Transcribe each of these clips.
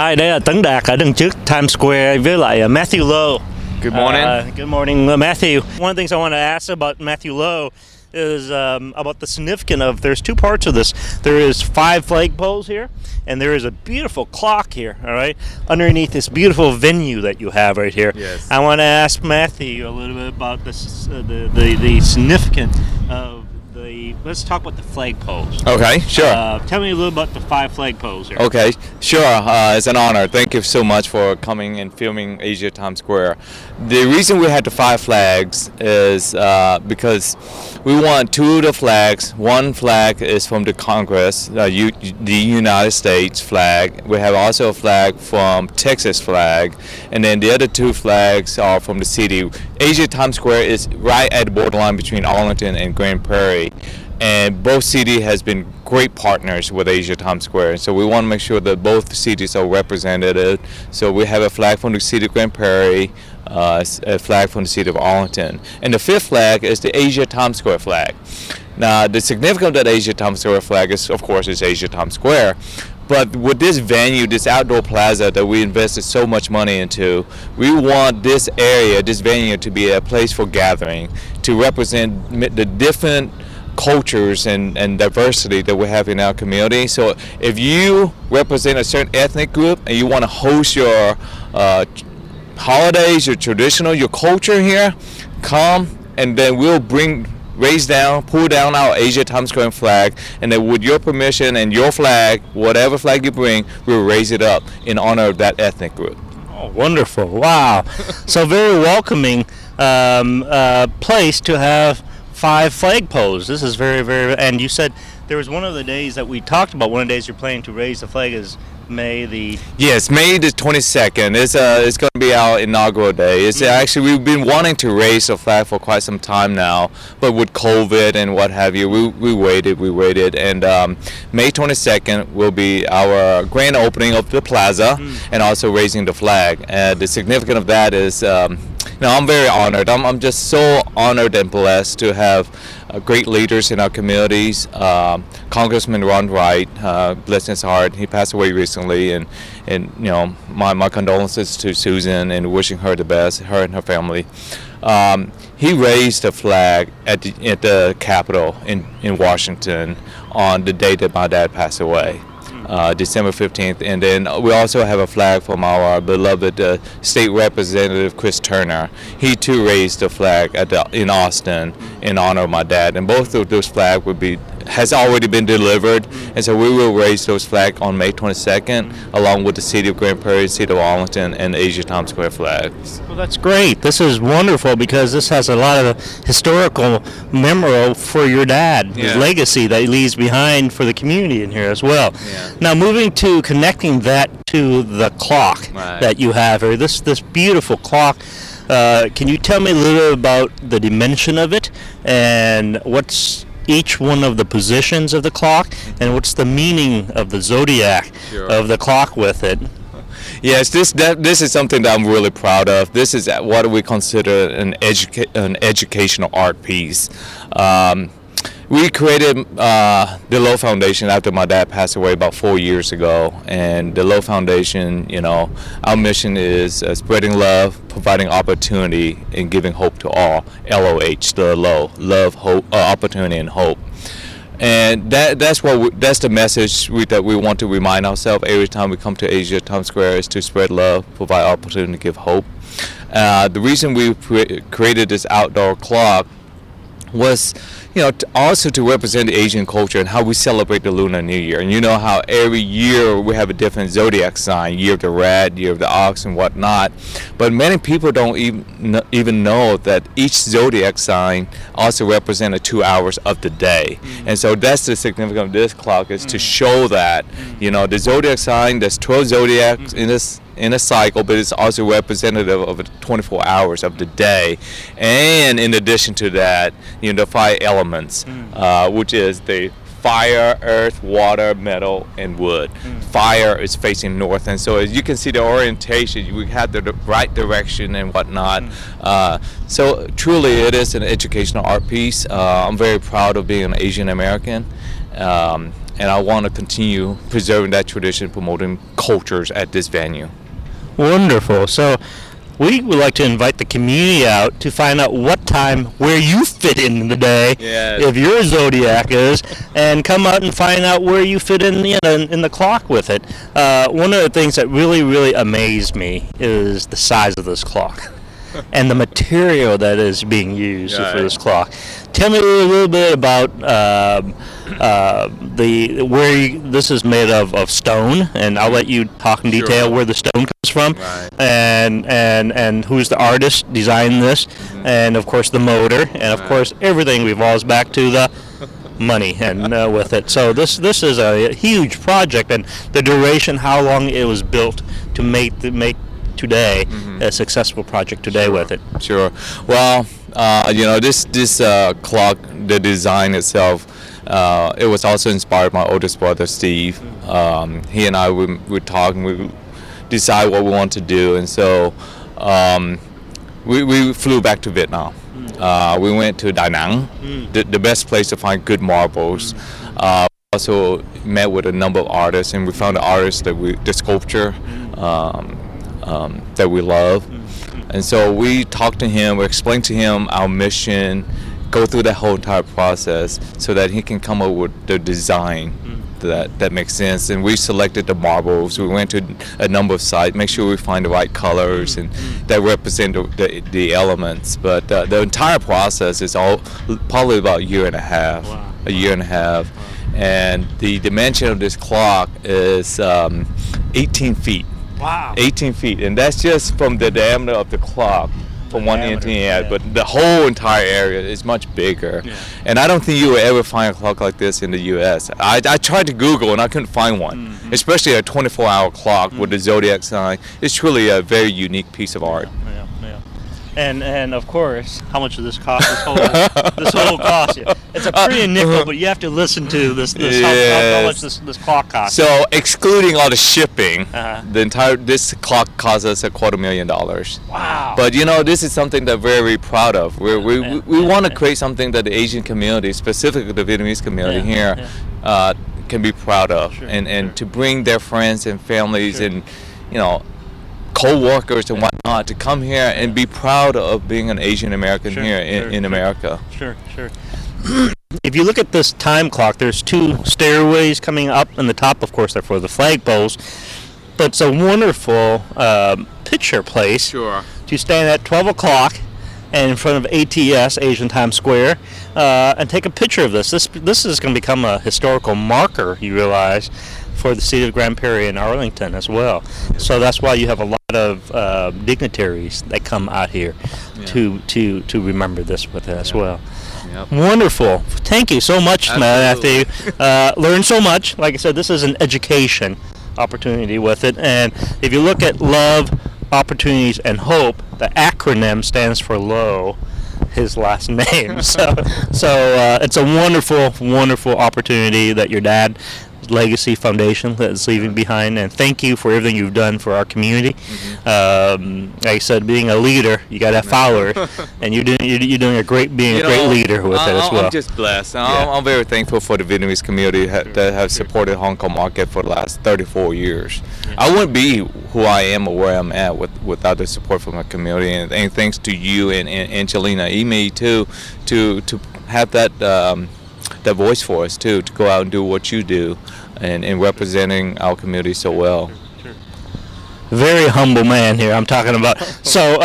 Hi, đây là Tấn Đạt ở đằng trước Times Square với lại Matthew Lowe. Good morning. Good morning, Matthew. One of the things I want to ask about Matthew Lowe is about the significance of, there's two parts of this. There is 5 flagpoles here, and there is a beautiful clock here, all right, underneath this beautiful venue that you have right here. Yes. I want to ask Matthew a little bit about this, the significance of let's talk about the flagpoles. Okay, sure. Tell me a little about the 5 flagpoles here. Okay, sure. It's an honor. Thank you so much for coming and filming Asia Times Square. The reason we had the 5 flags is because we want 2 of the flags. One flag is from the Congress, the United States flag. We have also a flag from Texas flag, and then the other 2 flags are from the city. Asia Times Square is right at the borderline between Arlington and Grand Prairie. And both cities has been great partners with Asia Times Square. So we want to make sure that both cities are represented. So we have a flag from the city of Grand Prairie, a flag from the city of Arlington. And the 5th flag is the Asia Times Square flag. Now, the significance of that Asia Times Square flag is, of course, is Asia Times Square. But with this venue, this outdoor plaza that we invested so much money into, we want this area, this venue, to be a place for gathering, to represent the different cultures and diversity that we have in our community. So if you represent a certain ethnic group and you want to host your holidays, your traditional, your culture here, come, and then we'll pull down our Asia Times Square flag, and then with your permission and your flag, whatever flag you bring, we'll raise it up in honor of that ethnic group. Oh, wonderful. Wow. So very welcoming place to have 5 flagpoles. This is very, very, and you said there was one of the days that we talked about, one of the days you're planning to raise the flag is May the... Yes, May the 22nd. It's going to be our inaugural day. It's actually, we've been wanting to raise the flag for quite some time now, but with COVID and what have you, we waited, and May 22nd will be our grand opening of the plaza and also raising the flag. And the significance of that is, I'm very honored. I'm just so honored and blessed to have great leaders in our communities. Congressman Ron Wright, bless his heart, he passed away recently, and my condolences to Susan and wishing her the best, her and her family. He raised the flag at the Capitol in Washington on the day that my dad passed away. December 15th, and then we also have a flag from our beloved state representative Chris Turner. He too raised the flag in Austin in honor of my dad, and both of those flags has already been delivered, and so we will raise those flags on May 22nd, along with the city of Grand Prairie, city of Arlington, and Asia Times Square flags. Well, that's great. This is wonderful because this has a lot of historical memory for your dad, his legacy that he leaves behind for the community in here as well. Yeah. Now, moving to connecting that to the clock that you have here, this beautiful clock. Can you tell me a little about the dimension of it and what's each one of the positions of the clock, and what's the meaning of the zodiac of the clock with it? Yes, this is something that I'm really proud of. This is what we consider an educational art piece. We created the Lowe Foundation after my dad passed away about 4 years ago, and the Lowe Foundation, our mission is spreading love, providing opportunity, and giving hope to all. LOH, the Lowe, love, hope, opportunity, and hope. And that's the message that we want to remind ourselves every time we come to Asia Times Square, is to spread love, provide opportunity, give hope. The reason we created this outdoor clock was, also to represent the Asian culture and how we celebrate the Lunar New Year. And you know how every year we have a different zodiac sign, year of the rat, year of the ox, and whatnot. But many people don't even know that each zodiac sign also represents 2 hours of the day. And so that's the significance of this clock, is to show that, the zodiac sign, there's 12 zodiacs in a cycle, but it's also representative of 24 hours of the day. And in addition to that, the 5 elements, which is the fire, earth, water, metal, and wood. Fire is facing north, and so as you can see the orientation, we have the right direction and whatnot. So truly it is an educational art piece. I'm very proud of being an Asian American. and I want to continue preserving that tradition, promoting cultures at this venue. Wonderful. So we would like to invite the community out to find out what time, where you fit in the day, Yes. if your zodiac is, and come out and find out where you fit in, in the clock with it. One of the things that really, really amazed me is the size of this clock and the material that is being used for this clock. Tell me a little bit about this is made of stone, and I'll let you talk in detail where the stone comes from, and who's the artist designing this, and of course the motor, and of course everything revolves back to the money and with it. So this is a huge project, and the duration, how long it was built to make today a successful project today with it. Sure. Well, this clock, the design itself, it was also inspired by my oldest brother Steve. He and I would talk and we decide what we want to do, and so we flew back to Vietnam. We went to Da Nang, the best place to find good marbles. Also met with a number of artists, and we found the artists the sculpture that we love. And so we talked to him, we explained to him our mission, go through that whole entire process so that he can come up with the design that makes sense. And we selected the marbles. We went to a number of sites, make sure we find the right colors and that represent the elements. But the entire process is probably about a year and a half. Wow. A year and a half. And the dimension of this clock is 18 feet. Wow. 18 feet, and that's just from the diameter of the clock from one end to the end, but the whole entire area is much bigger. And I don't think you will ever find a clock like this in the U.S. I tried to Google and I couldn't find one, especially a 24-hour clock with the zodiac sign. It's truly a very unique piece of art. And of course, how much does this cost? This whole cost you? It's a pre-nickel, but you have to listen to this. How much this clock costs? So excluding all the shipping, this clock cost us $250,000. Wow! But this is something that we're very proud of. We want to create something that the Asian community, specifically the Vietnamese community here, can be proud of, and to bring their friends and families and co-workers and whatnot to come here and be proud of being an Asian American here in America. Sure. If you look at this time clock, there's two stairways coming up, and the top, of course, they're for the flagpoles. But it's a wonderful picture place to stand at 12 o'clock and in front of ATS, Asian Times Square, and take a picture of this. This is going to become a historical marker, you realize, for the city of Grand Prairie and Arlington as well. So that's why you have a lot of dignitaries that come out here to remember this with it as well. Yep. Wonderful. Thank you so much, Matthew. Learned so much. Like I said, this is an education opportunity with it. And if you look at love, opportunities, and hope, the acronym stands for LOW, his last name. So it's a wonderful, wonderful opportunity that your dad legacy foundation that's leaving behind, and thank you for everything you've done for our community. Like I said, being a leader, you got to have followers, and you're doing a great leader with it as well. I'm just blessed. I'm very thankful for the Vietnamese community that have supported Hong Kong market for the last 34 years. I wouldn't be who I am or where I'm at without the support from my community, and thanks to you and Angelina, too, to have that voice for us too, to go out and do what you do and representing our community so well. Very humble man here I'm talking about. So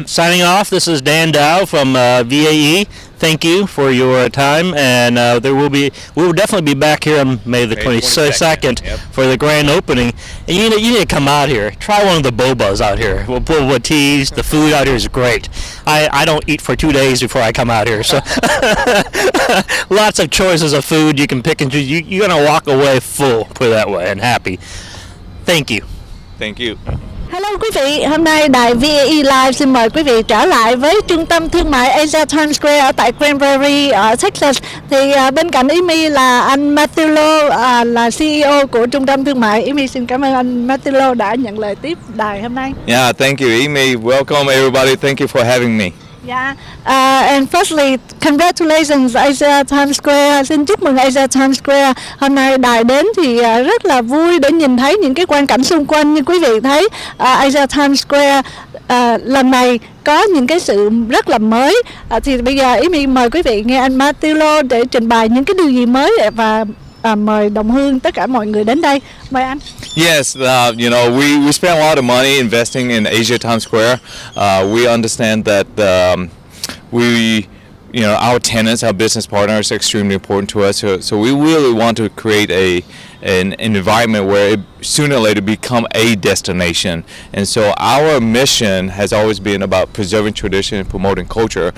signing off, this is Dan Dow from VAE. Thank you for your time, and we will definitely be back here on May the 22nd for the grand opening. And you need to come out here. Try one of the bobas out here. We'll pull what teas. The food out here is great. I don't eat for 2 days before I come out here, so lots of choices of food you can pick and choose. You're gonna walk away full, put it that way, and happy. Thank you. Thank you. Hello quý vị, hôm nay đài VAE Live xin mời quý vị trở lại với trung tâm thương mại Asia Times Square ở tại Grand Prairie ở Texas. Thì bên cạnh Amy là anh Matthew Lo, là CEO của trung tâm thương mại. Amy xin cảm ơn anh Matthew Lo đã nhận lời tiếp đài hôm nay. Yeah, thank you, Amy. Welcome everybody. Thank you for having me. Yeah, and firstly, congratulations Asia Times Square. Xin chúc mừng Asia Times Square. Hôm nay Đài đến thì rất là vui để nhìn thấy những cái quang cảnh xung quanh. Như quý vị thấy, Asia Times Square lần này có những cái sự rất là mới. Thì bây giờ Amy mời quý vị nghe anh Matthew để trình bày những cái điều gì mới và mời đồng hương tất cả mọi người đến đây. Mời anh. Yes, we spent a lot of money investing in Asia Times Square. We understand that our tenants, our business partners, are extremely important to us. So we really want to create an environment where it sooner or later become a destination. And so our mission has always been about preserving tradition and promoting culture.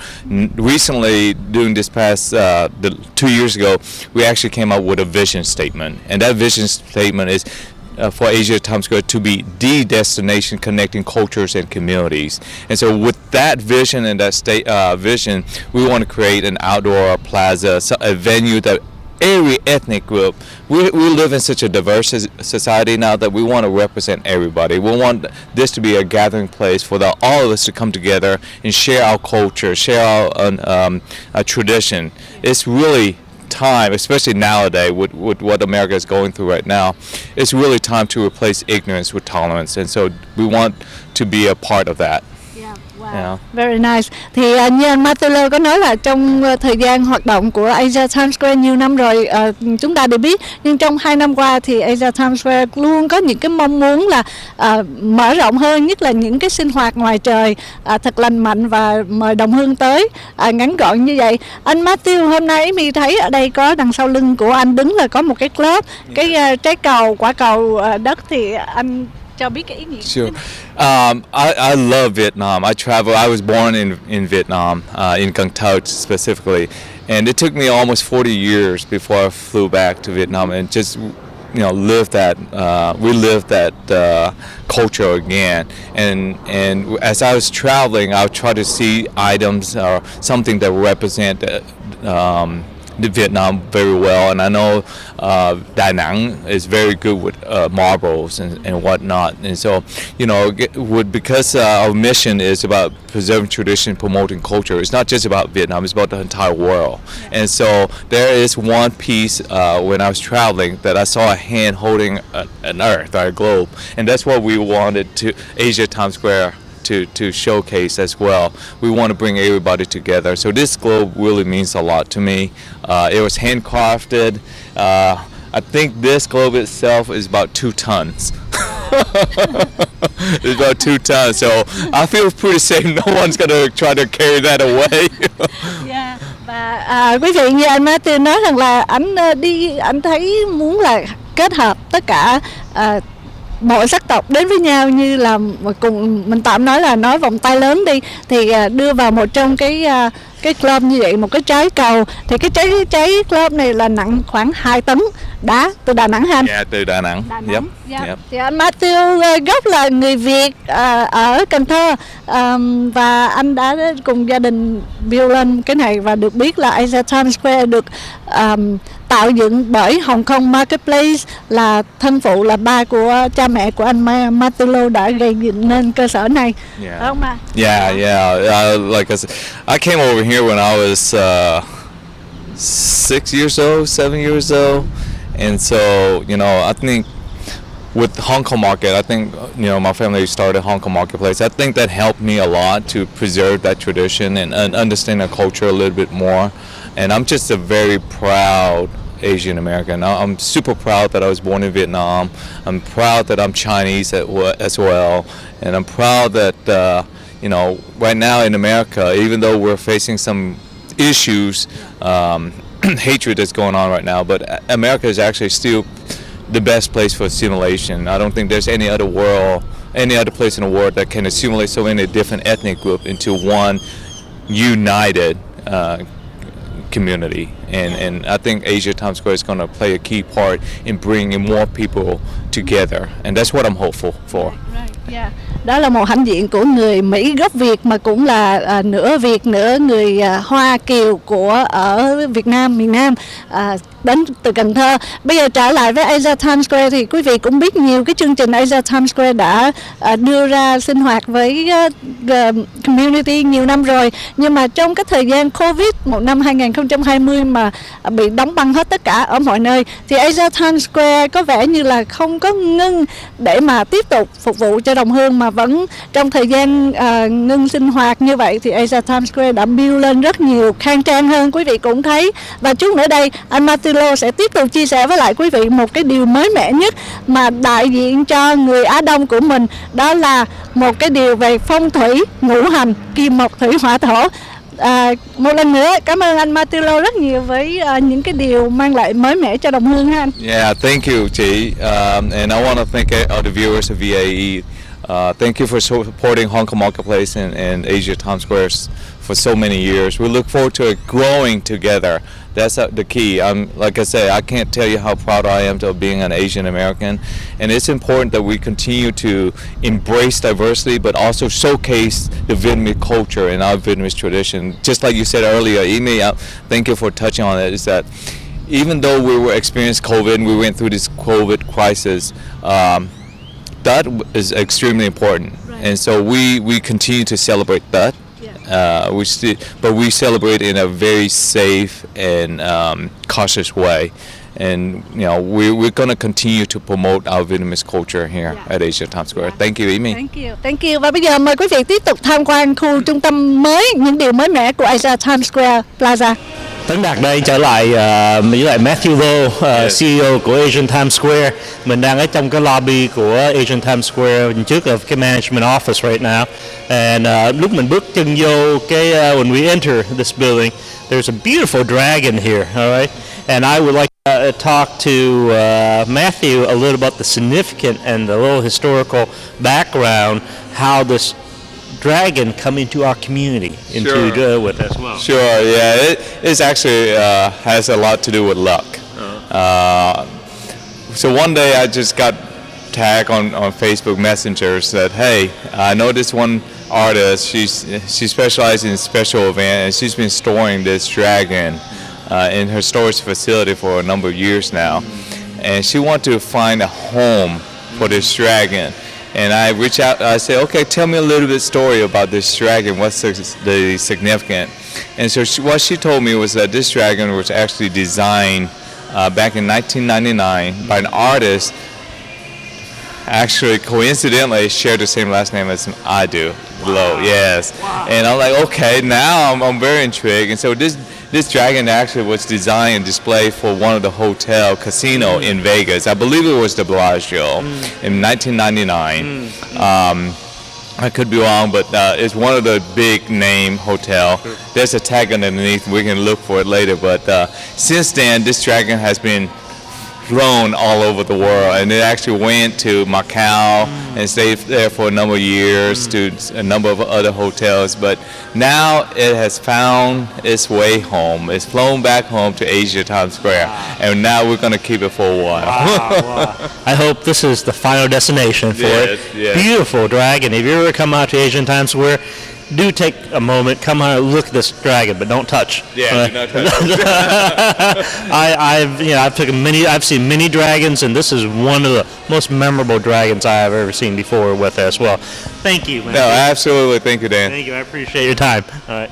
Recently, during this past 2 years ago, we actually came up with a vision statement. And that vision statement is for Asia Times Square to be the destination connecting cultures and communities. And so with that vision and that vision, we want to create an outdoor plaza, a venue that every ethnic group, we live in such a diverse society now that we want to represent everybody. We want this to be a gathering place for all of us to come together and share our culture, share our tradition. It's really time, especially nowadays with what America is going through right now, it's really time to replace ignorance with tolerance, and so we want to be a part of that. Wow. Very nice. Thì như anh Matthew có nói là trong thời gian hoạt động của Asia Times Square nhiều năm rồi, chúng ta đều biết, nhưng trong 2 năm qua thì Asia Times Square luôn có những cái mong muốn là mở rộng hơn, nhất là những cái sinh hoạt ngoài trời thật lành mạnh và mời đồng hương tới ngắn gọn như vậy. Anh Matthew, hôm nay mình thấy ở đây có đằng sau lưng của anh đứng là có một cái club, cái trái cầu, quả cầu đất, thì anh cho biết cái ý nghĩa. Sure. I love Vietnam. I was born in Vietnam, in Cang Tao specifically, and it took me almost 40 years before I flew back to Vietnam and just relive that culture again. And as I was traveling, I would try to see items or something that represent the Vietnam very well, and I know Da Nang is very good with marbles and whatnot. And so, because our mission is about preserving tradition, promoting culture, it's not just about Vietnam, it's about the entire world. And so there is one piece when I was traveling that I saw a hand holding an earth or a globe, and that's what we wanted to Asia Times Square to showcase as well. We want to bring everybody together. So this globe really means a lot to me. It was handcrafted. I think this globe itself is about 2 tons. It's about 2 tons. So I feel pretty safe. No one's going to try to carry that away. Yeah. Và quý vị, như anh Matthew nói rằng là anh thấy muốn là kết hợp tất cả mọi sắc tộc đến với nhau, như là cùng mình tạm nói vòng tay lớn đi, thì đưa vào một trong cái club như vậy, một cái trái cầu, thì cái trái club này là nặng khoảng 2 tấn đá từ Đà Nẵng ha anh? Yeah, từ Đà Nẵng. Yep. Thì anh Matthew gốc là người Việt ở Cần Thơ, và anh đã cùng gia đình build lên cái này, và được biết là Asia Times Square được tạo dựng bởi Hồng Kông Marketplace, là thân phụ, là ba của cha mẹ của anh Matthew đã gây dựng nên cơ sở này. Yeah. Đúng không ạ? Yeah. Like I came over here when I was 6 years old, 7 years old, and so I think with Hong Kong market, I think my family started Hong Kong Marketplace. I think that helped me a lot to preserve that tradition and understand the culture a little bit more. And I'm just a very proud Asian American. I'm super proud that I was born in Vietnam. I'm proud that I'm Chinese as well, and I'm proud that right now in America, even though we're facing some issues, hatred that's going on right now, but America is actually still the best place for assimilation. I don't think there's any other place in the world that can assimilate so many different ethnic groups into one united community, and I think Asia Times Square is going to play a key part in bringing more people together, and that's what I'm hopeful for. Right. Yeah. Đó là một hãnh diện của người Mỹ gốc Việt, mà cũng là nửa Việt nửa người Hoa Kiều ở Việt Nam, miền Nam, đến từ Cần Thơ. Bây giờ trở lại với Asia Times Square thì quý vị cũng biết nhiều cái chương trình Asia Times Square đã đưa ra sinh hoạt với community nhiều năm rồi. Nhưng mà trong cái thời gian Covid một năm 2020 mà bị đóng băng hết tất cả ở mọi nơi thì Asia Times Square có vẻ như là không có ngưng để mà tiếp tục phục vụ cho đồng hương, mà vẫn trong thời gian ngưng sinh hoạt như vậy thì Asia Times Square đã build lên rất nhiều, khang trang hơn, quý vị cũng thấy. Và chút nữa đây anh Martilo sẽ tiếp tục chia sẻ với lại quý vị một cái điều mới mẻ nhất mà đại diện cho người Á Đông của mình, đó là một cái điều về phong thủy, ngũ hành, kim mộc thủy hỏa thổ. Một lần nữa cảm ơn anh Martilo rất nhiều với những cái điều mang lại mới mẻ cho đồng hương ha anh. Yeah, thank you, chị. And I want to thank all the viewers of VAE. Thank you for supporting Hong Kong Marketplace and Asia Times Square for so many years. We look forward to it growing together. That's the key. Like I said, I can't tell you how proud I am of being an Asian American, and it's important that we continue to embrace diversity, but also showcase the Vietnamese culture and our Vietnamese tradition. Just like you said earlier, Amy, thank you for touching on it. Is that even though we were experiencing COVID and we went through this COVID crisis, that is extremely important, right. And so we continue to celebrate that. But we celebrate in a very safe and cautious way, and we're going to continue to promote our Vietnamese culture here at Asia Times Square. Thank you, Amy. Thank you. Và bây giờ mời quý vị tiếp tục tham quan khu trung tâm mới, những điều mới mẻ của Asia Times Square Plaza. Tấn Đạt đây trở lại với lại Matthew Low, CEO của Asian Times Square. Mình đang ở trong cái lobby của Asian Times Square trước cái management office right now. And lúc mình bước chân vô cái when we enter this building, there's a beautiful dragon here, all right? And I would like to talk to Matthew a little about the significant and the little historical background, how this dragon come into our community, with as well. Sure, yeah, it's actually has a lot to do with luck. So one day I just got tagged on Facebook Messenger, said, hey, I know this one artist, she specializes in special event, and she's been storing this dragon in her storage facility for a number of years now, and she wants to find a home for this dragon. And I reached out, I said, okay, tell me a little bit story about this dragon, what's the significant. And so what she told me was that this dragon was actually designed back in 1999 by an artist, actually coincidentally shared the same last name as I do, Low, yes. Wow. And I'm like, okay, now I'm very intrigued. And so this dragon actually was designed and displayed for one of the hotel casino in Vegas. I believe it was the Bellagio in 1999. I could be wrong, but it's one of the big name hotel. There's a tag underneath. We can look for it later. But since then, this dragon has been flown all over the world, and it actually went to Macau and stayed there for a number of years to a number of other hotels, but now it has found its way home. It's flown back home to Asia Times Square, and now we're going to keep it for a while. Wow. I hope this is the final destination for it. Yes. Beautiful dragon. If you ever come out to Asian Times Square, do take a moment, come out and look at this dragon, but don't touch. Yeah, do not touch. I've seen many dragons, and this is one of the most memorable dragons I have ever seen before with it as well. Thank you, man. No, absolutely. Thank you, Dan. Thank you. I appreciate your time. All right.